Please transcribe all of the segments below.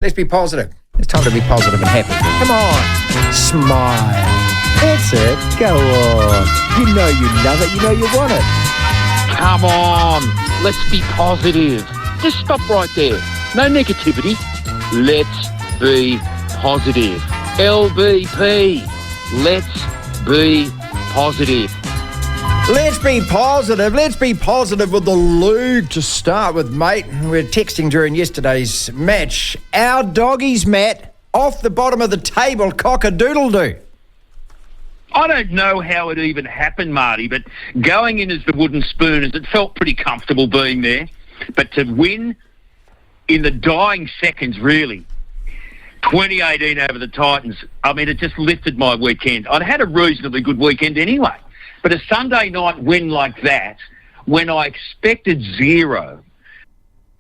Let's be positive. It's time to be positive and happy. Come on. Smile. That's it. Go on. You know you love it. You know you want it. Come on. Let's be positive. Just stop right there. No negativity. Let's be positive. LBP. Let's be positive. Let's be positive. Let's be positive with the league to start with, mate. We were texting during yesterday's match. Our Doggies, Matt, off the bottom of the table, cock-a-doodle-doo. I don't know how it even happened, Marty, but going in as the wooden spooners, it felt pretty comfortable being there. But to win in the dying seconds, really, 2018 over the Titans, I mean, it just lifted my weekend. I'd had a reasonably good weekend anyway. But a Sunday night win like that, when I expected zero,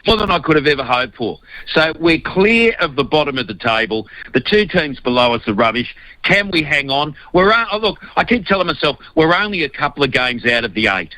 more than I could have ever hoped for. So we're clear of the bottom of the table. The two teams below us are rubbish. Can we hang on? Look, I keep telling myself, we're only a couple of games out of the 8.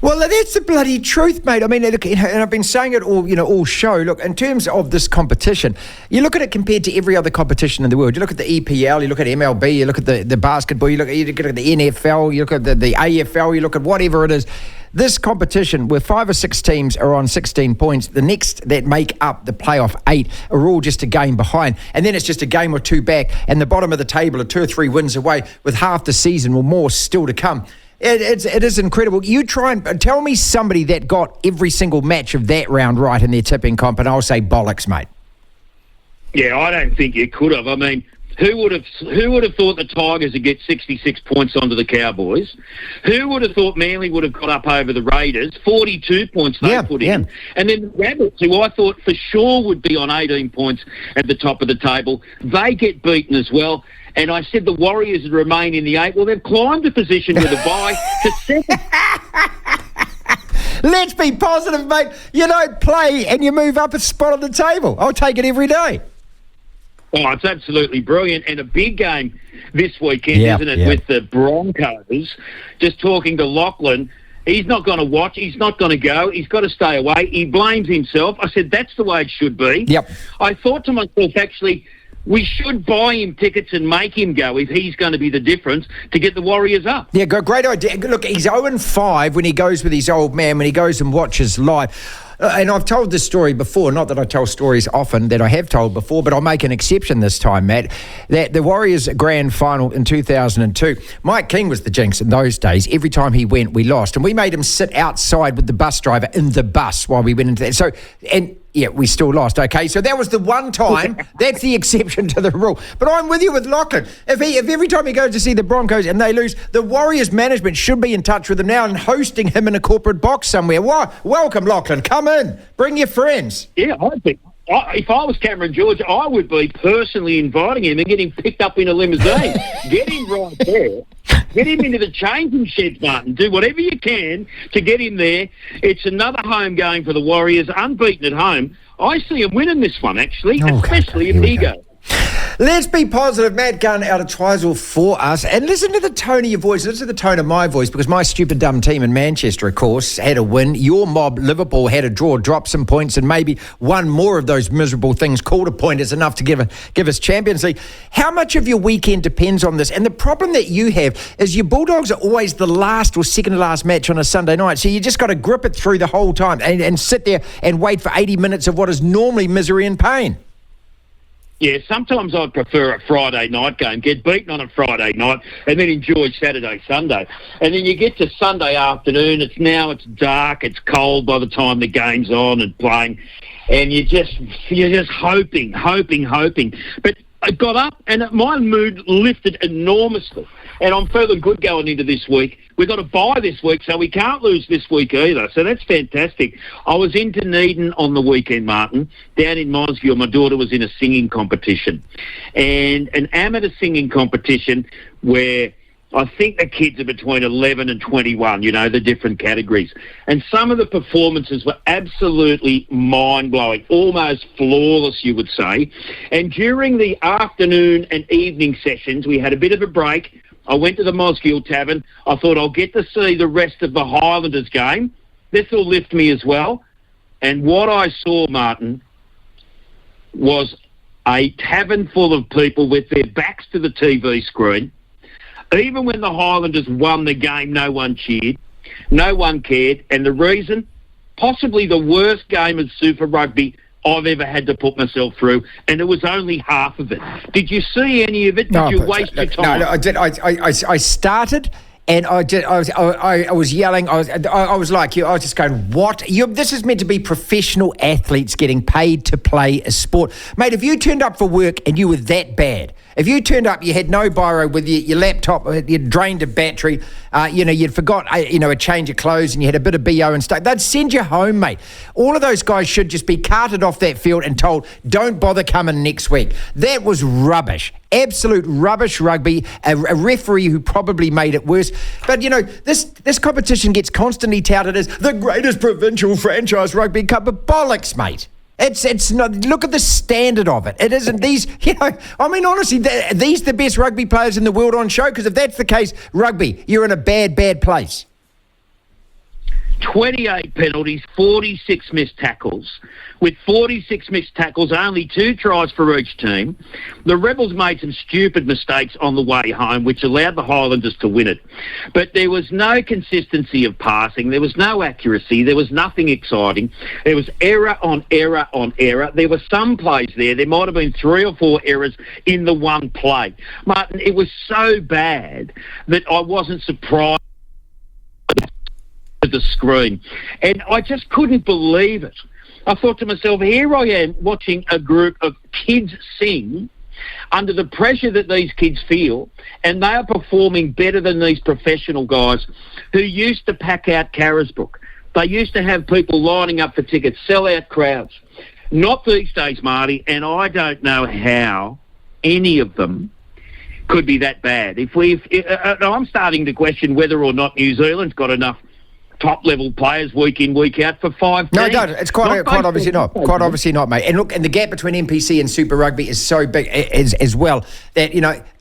Well, that's the bloody truth, mate. I mean, look, and I've been saying it all show. Look, in terms of this competition, you look at it compared to every other competition in the world. You look at the EPL, you look at MLB, you look at the basketball, you look at the NFL, you look at the AFL, you look at whatever it is. This competition, where 5 or 6 teams are on 16 points, the next that make up the playoff 8 are all just a game behind. And then it's just a game or two back, and the bottom of the table are 2 or 3 wins away with half the season or more still to come. It is incredible. You try and tell me somebody that got every single match of that round right in their tipping comp, and I'll say bollocks, mate. Yeah, I don't think you could have. I mean, who would have thought the Tigers would get 66 points onto the Cowboys? Who would have thought Manly would have got up over the Raiders? 42 points they put in. And then the Rabbits, who I thought for sure would be on 18 points at the top of the table, they get beaten as well. And I said the Warriors would remain in the 8. Well, they've climbed a position with a bye to 2nd. Let's be positive, mate. You don't play and you move up a spot on the table. I'll take it every day. Oh, it's absolutely brilliant. And a big game this weekend, isn't it, with the Broncos. Just talking to Lachlan, he's not going to watch. He's not going to go. He's got to stay away. He blames himself. I said, that's the way it should be. Yep. I thought to myself, actually, we should buy him tickets and make him go if he's going to be the difference to get the Warriors up. Yeah, great idea. Look, he's 0-5 when he goes with his old man, when he goes and watches live. And I've told this story before, not that I tell stories often that I have told before, but I'll make an exception this time, Matt, that the Warriors grand final in 2002, Mike King was the jinx in those days. Every time he went, we lost. And we made him sit outside with the bus driver in the bus while we went into that. So, and yeah, we still lost. Okay, so that was the one time. That's the exception to the rule. But I'm with you with Lachlan. If every time he goes to see the Broncos and they lose, the Warriors management should be in touch with him now and hosting him in a corporate box somewhere. Welcome, Lachlan. Come in. Bring your friends. Yeah, I think if I was Cameron George, I would be personally inviting him and get him picked up in a limousine. Get him right there. Get him into the changing sheds, Martin. Do whatever you can to get him there. It's another home game for the Warriors, unbeaten at home. I see him winning this one, actually, especially if he goes. Let's be positive. Matt Gunn out of Twizel for us. And listen to the tone of your voice. Listen to the tone of my voice, because my stupid dumb team in Manchester, of course, had a win. Your mob, Liverpool, had a draw, dropped some points, and maybe one more of those miserable things called a point is enough to give us Champions League. How much of your weekend depends on this? And the problem that you have is your Bulldogs are always the last or second to last match on a Sunday night. So you just got to grip it through the whole time and sit there and wait for 80 minutes of what is normally misery and pain. Yeah, sometimes I'd prefer a Friday night game, get beaten on a Friday night, and then enjoy Saturday, Sunday. And then you get to Sunday afternoon, it's dark, it's cold by the time the game's on and playing, and you're just hoping. But I got up, and my mood lifted enormously. And I'm feeling good going into this week. We've got a bye this week, so we can't lose this week either. So that's fantastic. I was in Dunedin on the weekend, Martin. Down in Mosgiel, my daughter was in a singing competition. And an amateur singing competition where I think the kids are between 11 and 21, the different categories. And some of the performances were absolutely mind-blowing, almost flawless, you would say. And during the afternoon and evening sessions, we had a bit of a break. I went to the Mosgiel Tavern. I thought I'll get to see the rest of the Highlanders game. This will lift me as well. And what I saw, Martin, was a tavern full of people with their backs to the TV screen. Even when the Highlanders won the game, no one cheered. No one cared. And the reason? Possibly the worst game of Super Rugby I've ever had to put myself through, and it was only half of it. Did you see any of it? Did you waste your time? No, I did. I started, and I was yelling. I was like you. I was just going, "What? This is meant to be professional athletes getting paid to play a sport, mate. If you turned up for work and you were that bad." If you turned up, you had no biro with you, your laptop, you'd drained a battery, you'd forgot, a change of clothes and you had a bit of BO and stuff, they'd send you home, mate. All of those guys should just be carted off that field and told, don't bother coming next week. That was rubbish. Absolute rubbish rugby. A referee who probably made it worse. But, this competition gets constantly touted as the greatest provincial franchise rugby cup of bollocks, mate. It's not. Look at the standard of it. It isn't these. Honestly, these the best rugby players in the world on show. Because if that's the case, rugby, you're in a bad place. 28 penalties, 46 missed tackles. With 46 missed tackles, only 2 tries for each team. The Rebels made some stupid mistakes on the way home, which allowed the Highlanders to win it. But there was no consistency of passing. There was no accuracy. There was nothing exciting. There was error on error on error. There were some plays there. There might have been 3 or 4 errors in the one play. Martin, it was so bad that I wasn't surprised the screen, and I just couldn't believe it. I thought to myself, here I am watching a group of kids sing under the pressure that these kids feel, and they are performing better than these professional guys who used to pack out Carisbrook. They used to have people lining up for tickets, sell out crowds. Not these days, Marty, and I don't know how any of them could be that bad. I'm starting to question whether or not New Zealand's got enough top-level players week in, week out for 5 teams. No, don't. It's quite obviously not. Quite obviously not, mate. And look, and the gap between NPC and Super Rugby is so big as well that,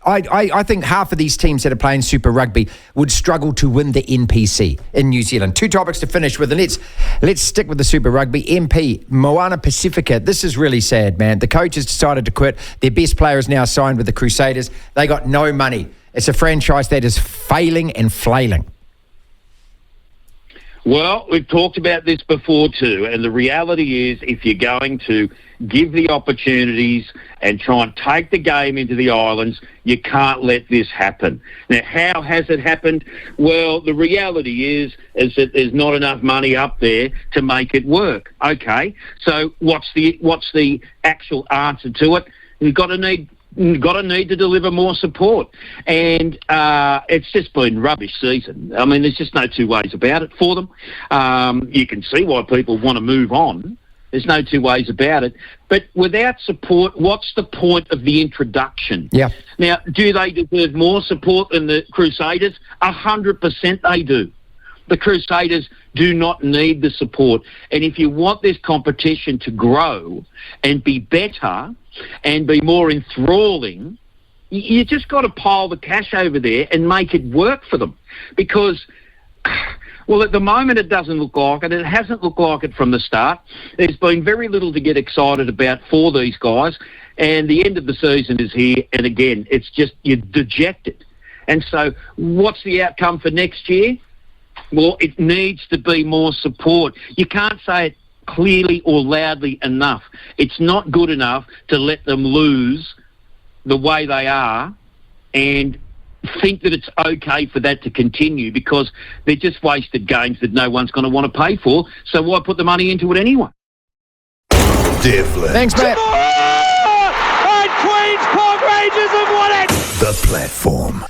I think half of these teams that are playing Super Rugby would struggle to win the NPC in New Zealand. 2 topics to finish with, and let's stick with the Super Rugby. MP, Moana Pacifica. This is really sad, man. The coach has decided to quit. Their best player is now signed with the Crusaders. They got no money. It's a franchise that is failing and flailing. Well, we've talked about this before too, and the reality is if you're going to give the opportunities and try and take the game into the islands, you can't let this happen. Now, how has it happened? Well, the reality is that there's not enough money up there to make it work. Okay, so what's the actual answer to it? You've got to need to deliver more support. And it's just been rubbish season. I mean, there's just no 2 ways about it for them. You can see why people want to move on. There's no 2 ways about it. But without support, what's the point of the introduction? Yeah. Now, do they deserve more support than the Crusaders? 100% they do. The Crusaders do not need the support. And if you want this competition to grow and be better and be more enthralling, you just got to pile the cash over there and make it work for them. Because, well, at the moment it doesn't look like it. It hasn't looked like it from the start. There's been very little to get excited about for these guys. And the end of the season is here. And again, it's just, you're dejected. And so what's the outcome for next year? Well, it needs to be more support. You can't say it clearly or loudly enough. It's not good enough to let them lose the way they are and think that it's okay for that to continue, because they're just wasted games that no one's going to want to pay for. So why put the money into it anyway? Devlin. Thanks, Matt. And Queen's Park Rangers have won it! The Platform.